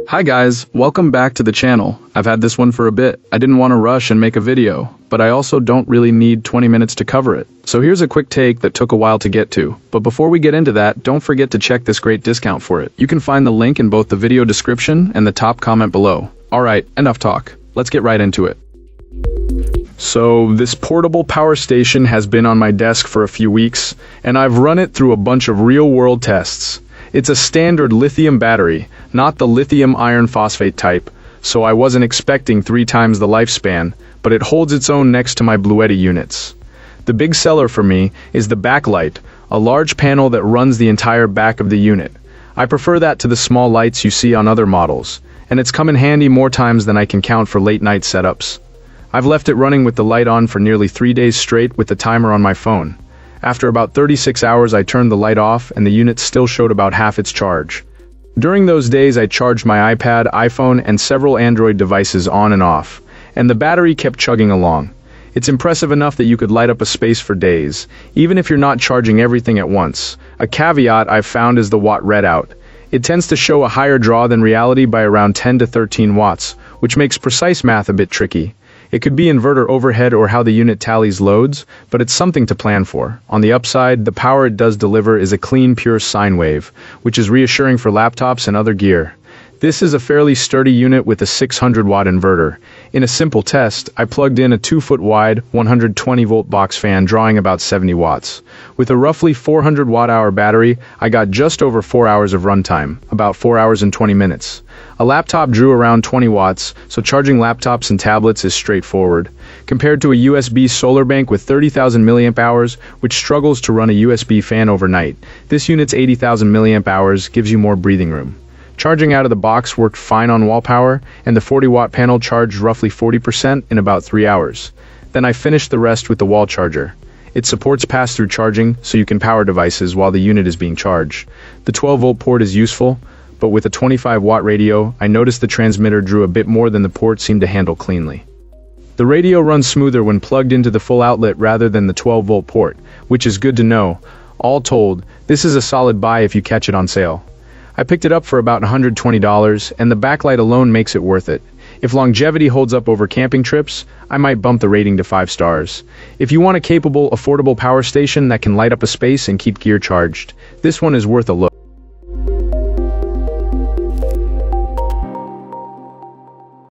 Hi guys, welcome back to the channel. I've had this one for a bit. I didn't want to rush and make a video, but I also don't really need 20 minutes to cover it. So here's a quick take that took a while to get to. But before we get into that, don't forget to check this great discount for it. You can find the link in both the video description and the top comment below. Alright, enough talk. Let's get right into it. So this portable power station has been on my desk for a few weeks, and I've run it through a bunch of real-world tests. It's a standard lithium battery, not the lithium iron phosphate type, so I wasn't expecting 3 times the lifespan, but it holds its own next to my Bluetti units. The big seller for me is the backlight, a large panel that runs the entire back of the unit. I prefer that to the small lights you see on other models, and it's come in handy more times than I can count for late night setups. I've left it running with the light on for nearly 3 days straight with the timer on my phone. After about 36 hours I turned the light off and the unit still showed about half its charge. During those days I charged my iPad, iPhone and several Android devices on and off, and the battery kept chugging along. It's impressive enough that you could light up a space for days, even if you're not charging everything at once. A caveat I've found is the watt readout. It tends to show a higher draw than reality by around 10 to 13 watts, which makes precise math a bit tricky. It could be inverter overhead or how the unit tallies loads, but it's something to plan for. On the upside, the power it does deliver is a clean, pure sine wave, which is reassuring for laptops and other gear. This is a fairly sturdy unit with a 600-watt inverter. In a simple test, I plugged in a 2-foot wide, 120-volt box fan drawing about 70 watts. With a roughly 400 watt-hour battery, I got just over 4 hours of runtime, about 4 hours and 20 minutes. A laptop drew around 20 watts, so charging laptops and tablets is straightforward. Compared to a USB solar bank with 30,000 milliamp hours, which struggles to run a USB fan overnight, this unit's 80,000 milliamp hours gives you more breathing room. Charging out of the box worked fine on wall power, and the 40-watt panel charged roughly 40% in about 3 hours. Then I finished the rest with the wall charger. It supports pass-through charging, so you can power devices while the unit is being charged. The 12-volt port is useful, but with a 25-watt radio, I noticed the transmitter drew a bit more than the port seemed to handle cleanly. The radio runs smoother when plugged into the full outlet rather than the 12-volt port, which is good to know. All told, this is a solid buy if you catch it on sale. I picked it up for about $120, and the backlight alone makes it worth it. If longevity holds up over camping trips, I might bump the rating to 5 stars. If you want a capable, affordable power station that can light up a space and keep gear charged, this one is worth a look.